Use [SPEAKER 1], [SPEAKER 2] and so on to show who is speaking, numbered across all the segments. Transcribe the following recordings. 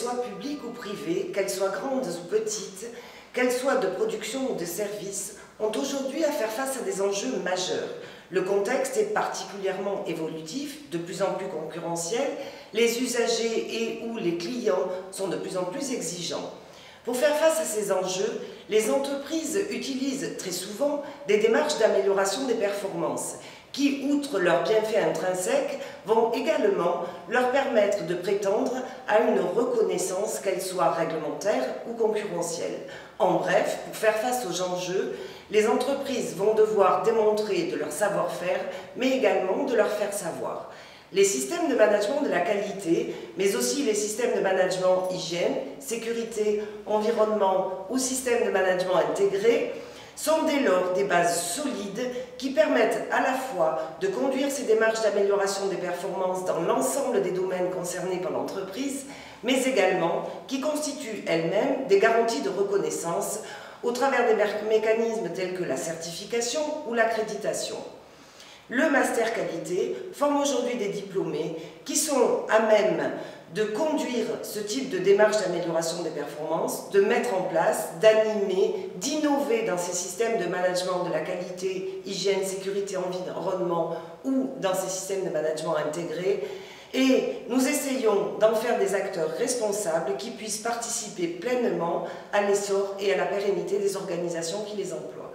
[SPEAKER 1] soient publiques ou privées, qu'elles soient grandes ou petites, qu'elles soient de production ou de services, ont aujourd'hui à faire face à des enjeux majeurs. Le contexte est particulièrement évolutif, de plus en plus concurrentiel, les usagers et ou les clients sont de plus en plus exigeants. Pour faire face à ces enjeux, les entreprises utilisent très souvent des démarches d'amélioration des performances qui, outre leurs bienfaits intrinsèques, vont également leur permettre de prétendre à une reconnaissance, qu'elle soit réglementaire ou concurrentielle. En bref, pour faire face aux enjeux, les entreprises vont devoir démontrer de leur savoir-faire, mais également de leur faire savoir. Les systèmes de management de la qualité, mais aussi les systèmes de management hygiène, sécurité, environnement ou systèmes de management intégrés, sont dès lors des bases solides qui permettent à la fois de conduire ces démarches d'amélioration des performances dans l'ensemble des domaines concernés par l'entreprise, mais également qui constituent elles-mêmes des garanties de reconnaissance au travers des mécanismes tels que la certification ou l'accréditation. Le Master Qualité forme aujourd'hui des diplômés qui sont à même de conduire ce type de démarche d'amélioration des performances, de mettre en place, d'animer, d'innover dans ces systèmes de management de la qualité, hygiène, sécurité, environnement ou dans ces systèmes de management intégrés. Et nous essayons d'en faire des acteurs responsables qui puissent participer pleinement à l'essor et à la pérennité des organisations qui les emploient.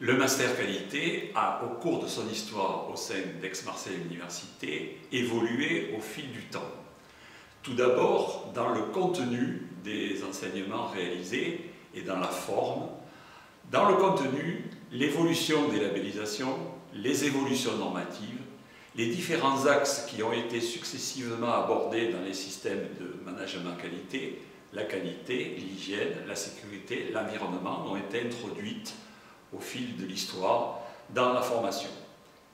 [SPEAKER 2] Le Master Qualité a, au cours de son histoire au sein d'Aix-Marseille Université, évolué au fil du temps. Tout d'abord, dans le contenu des enseignements réalisés et dans la forme. Dans le contenu, l'évolution des labellisations, les évolutions normatives, les différents axes qui ont été successivement abordés dans les systèmes de management qualité, la qualité, l'hygiène, la sécurité, l'environnement ont été introduites au fil de l'histoire dans la formation.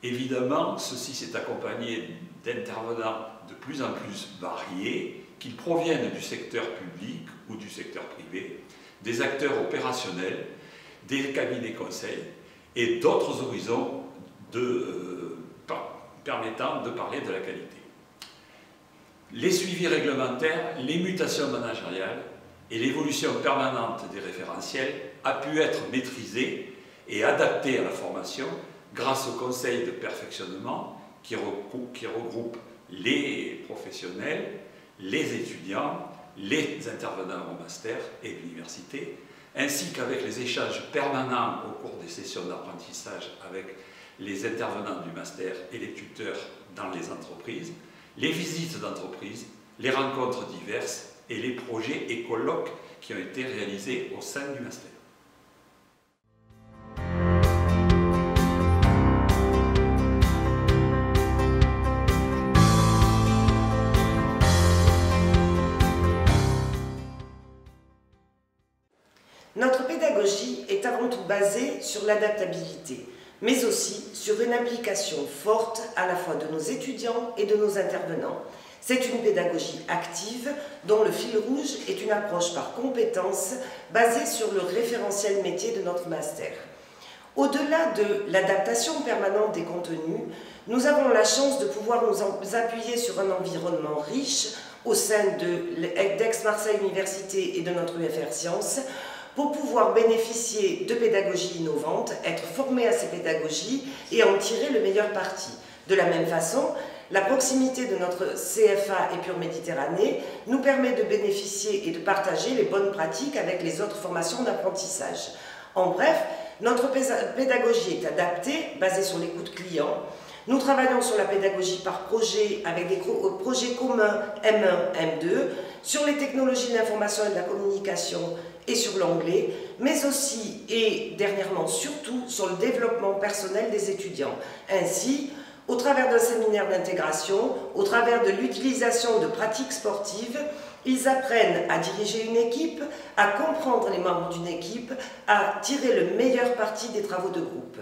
[SPEAKER 2] Évidemment, ceci s'est accompagné d'intervenants de plus en plus variés, qu'ils proviennent du secteur public ou du secteur privé, des acteurs opérationnels, des cabinets conseils et d'autres horizons permettant de parler de la qualité. Les suivis réglementaires, les mutations managériales et l'évolution permanente des référentiels a pu être maîtrisée et adaptée à la formation grâce au conseil de perfectionnement qui regroupe les professionnels, les étudiants, les intervenants au master et l'université, ainsi qu'avec les échanges permanents au cours des sessions d'apprentissage avec les intervenants du master et les tuteurs dans les entreprises, les visites d'entreprise, les rencontres diverses et les projets et colloques qui ont été réalisés au sein du master.
[SPEAKER 1] Notre pédagogie est avant tout basée sur l'adaptabilité, mais aussi sur une implication forte à la fois de nos étudiants et de nos intervenants. C'est une pédagogie active dont le fil rouge est une approche par compétences basée sur le référentiel métier de notre master. Au-delà de l'adaptation permanente des contenus, nous avons la chance de pouvoir nous appuyer sur un environnement riche au sein d'Aix-Marseille Université et de notre UFR Sciences pour pouvoir bénéficier de pédagogies innovantes, être formés à ces pédagogies et en tirer le meilleur parti. De la même façon, la proximité de notre CFA Épure Méditerranée nous permet de bénéficier et de partager les bonnes pratiques avec les autres formations d'apprentissage. En bref, notre pédagogie est adaptée, basée sur l'écoute client. Nous travaillons sur la pédagogie par projet avec des projets communs M1, M2, sur les technologies de l'information et de la communication et sur l'anglais, mais aussi et dernièrement surtout sur le développement personnel des étudiants. Ainsi, au travers d'un séminaire d'intégration, au travers de l'utilisation de pratiques sportives, ils apprennent à diriger une équipe, à comprendre les membres d'une équipe, à tirer le meilleur parti des travaux de groupe.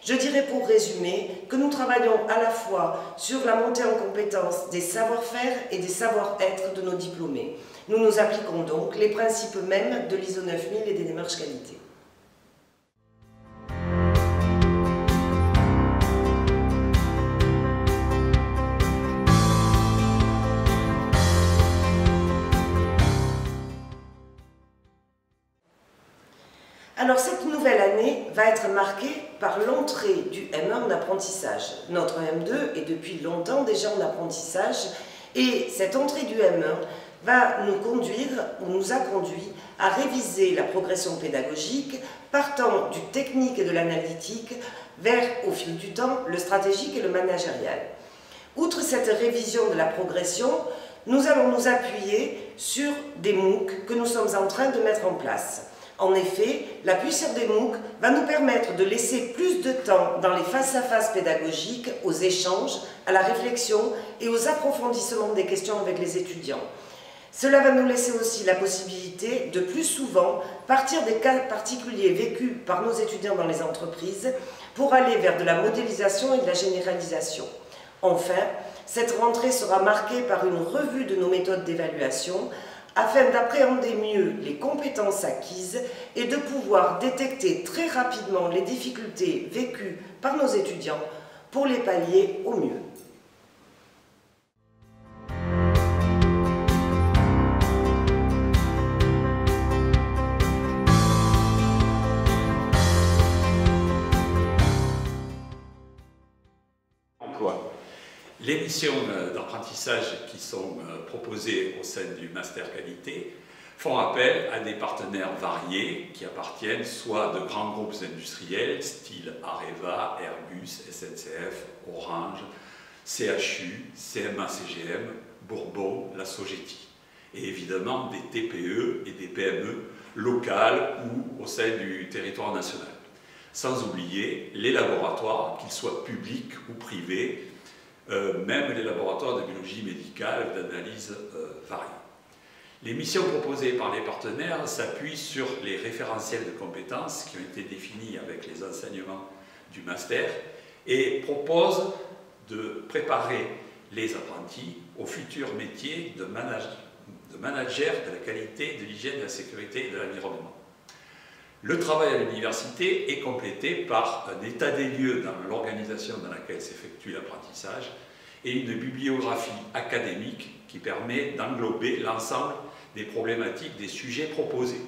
[SPEAKER 1] Je dirais pour résumer que nous travaillons à la fois sur la montée en compétence des savoir-faire et des savoir-être de nos diplômés. Nous nous appliquons donc les principes mêmes de l'ISO 9000 et des démarches qualité. Alors cette nouvelle année va être marquée par l'entrée du M1 en apprentissage. Notre M2 est depuis longtemps déjà en apprentissage et cette entrée du M1 va nous conduire, ou nous a conduit, à réviser la progression pédagogique partant du technique et de l'analytique vers, au fil du temps, le stratégique et le managérial. Outre cette révision de la progression, nous allons nous appuyer sur des MOOC que nous sommes en train de mettre en place. En effet, l'appui sur des MOOC va nous permettre de laisser plus de temps dans les face-à-face pédagogiques, aux échanges, à la réflexion et aux approfondissements des questions avec les étudiants. Cela va nous laisser aussi la possibilité de plus souvent partir des cas particuliers vécus par nos étudiants dans les entreprises pour aller vers de la modélisation et de la généralisation. Enfin, cette rentrée sera marquée par une revue de nos méthodes d'évaluation afin d'appréhender mieux les compétences acquises et de pouvoir détecter très rapidement les difficultés vécues par nos étudiants pour les pallier au mieux.
[SPEAKER 2] Les missions d'apprentissage qui sont proposées au sein du Master Qualité font appel à des partenaires variés qui appartiennent soit de grands groupes industriels, style Areva, Airbus, SNCF, Orange, CHU, CMA-CGM, Bourbon, la Sogeti, et évidemment des TPE et des PME locales ou au sein du territoire national. Sans oublier les laboratoires, qu'ils soient publics ou privés, même les laboratoires de biologie médicale, d'analyse variées. Les missions proposées par les partenaires s'appuient sur les référentiels de compétences qui ont été définis avec les enseignements du master et proposent de préparer les apprentis au futur métier de manager de la qualité, de l'hygiène, de la sécurité et de l'environnement. Le travail à l'université est complété par un état des lieux dans l'organisation dans laquelle s'effectue l'apprentissage et une bibliographie académique qui permet d'englober l'ensemble des problématiques, des sujets proposés.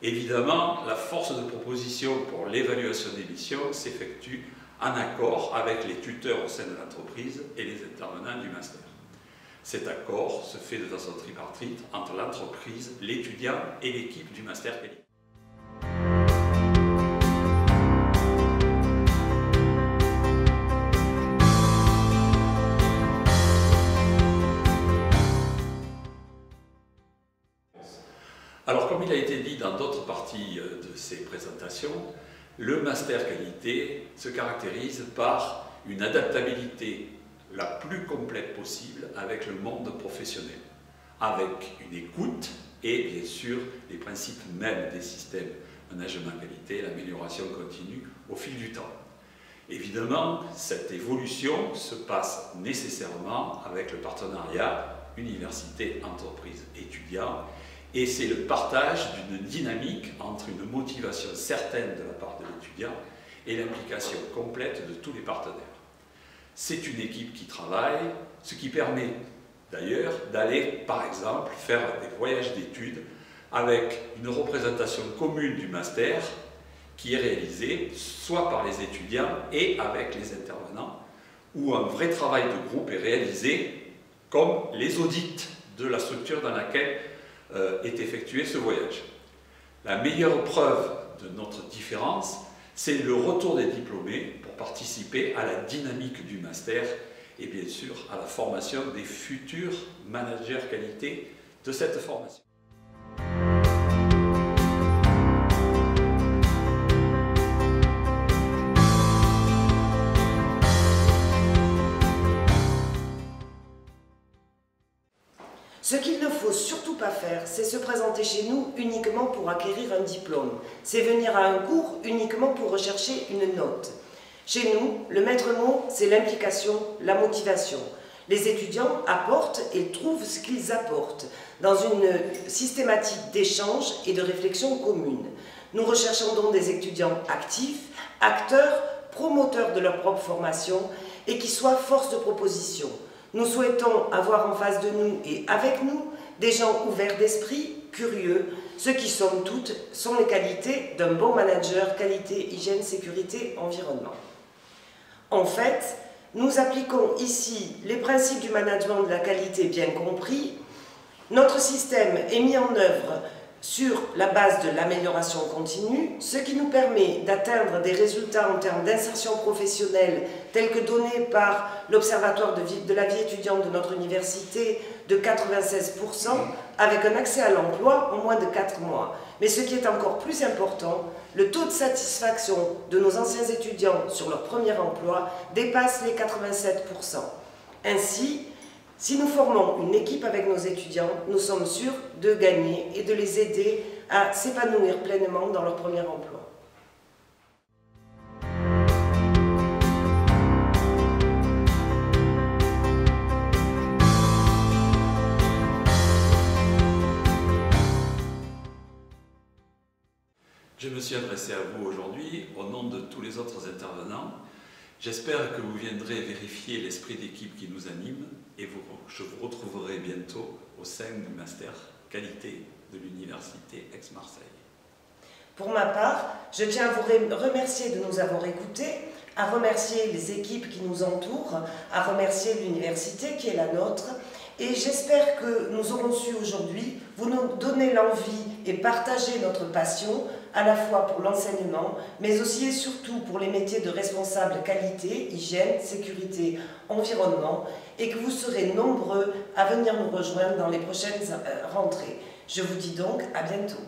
[SPEAKER 2] Évidemment, la force de proposition pour l'évaluation des missions s'effectue en accord avec les tuteurs au sein de l'entreprise et les intervenants du master. Cet accord se fait de façon tripartite entre l'entreprise, l'étudiant et l'équipe du master qualité. Alors, comme il a été dit dans d'autres parties de ces présentations, le master qualité se caractérise par une adaptabilité la plus complète possible avec le monde professionnel, avec une écoute et bien sûr les principes mêmes des systèmes management qualité, l'amélioration continue au fil du temps. Évidemment, cette évolution se passe nécessairement avec le partenariat université, entreprise, étudiant, et c'est le partage d'une dynamique entre une motivation certaine de la part de l'étudiant et l'implication complète de tous les partenaires. C'est une équipe qui travaille, ce qui permet d'ailleurs d'aller, par exemple, faire des voyages d'études avec une représentation commune du master qui est réalisée soit par les étudiants et avec les intervenants, où un vrai travail de groupe est réalisé comme les audits de la structure dans laquelle est effectué ce voyage. La meilleure preuve de notre différence, c'est le retour des diplômés pour participer à la dynamique du master et bien sûr à la formation des futurs managers qualité de cette formation.
[SPEAKER 1] Ce qu'il ne faut surtout pas faire, c'est se présenter chez nous uniquement pour acquérir un diplôme. C'est venir à un cours uniquement pour rechercher une note. Chez nous, le maître mot, c'est l'implication, la motivation. Les étudiants apportent et trouvent ce qu'ils apportent dans une systématique d'échange et de réflexion commune. Nous recherchons donc des étudiants actifs, acteurs, promoteurs de leur propre formation et qui soient force de proposition. Nous souhaitons avoir en face de nous et avec nous des gens ouverts d'esprit, curieux, ce qui, somme toute, sont les qualités d'un bon manager, qualité, hygiène, sécurité, environnement. En fait, nous appliquons ici les principes du management de la qualité bien compris. Notre système est mis en œuvre sur la base de l'amélioration continue, ce qui nous permet d'atteindre des résultats en termes d'insertion professionnelle tels que donnés par l'Observatoire de la vie étudiante de notre université de 96%, avec un accès à l'emploi en moins de 4 mois. Mais ce qui est encore plus important, le taux de satisfaction de nos anciens étudiants sur leur premier emploi dépasse les 87%. Ainsi, si nous formons une équipe avec nos étudiants, nous sommes sûrs de gagner et de les aider à s'épanouir pleinement dans leur premier emploi.
[SPEAKER 2] Je me suis adressé à vous aujourd'hui au nom de tous les autres intervenants. J'espère que vous viendrez vérifier l'esprit d'équipe qui nous anime et je vous retrouverai bientôt au sein du Master Qualité de l'Université Aix-Marseille.
[SPEAKER 1] Pour ma part, je tiens à vous remercier de nous avoir écoutés, à remercier les équipes qui nous entourent, à remercier l'université qui est la nôtre. Et j'espère que nous aurons su aujourd'hui vous nous donner l'envie et partager notre passion à la fois pour l'enseignement, mais aussi et surtout pour les métiers de responsable qualité, hygiène, sécurité, environnement, et que vous serez nombreux à venir nous rejoindre dans les prochaines rentrées. Je vous dis donc à bientôt.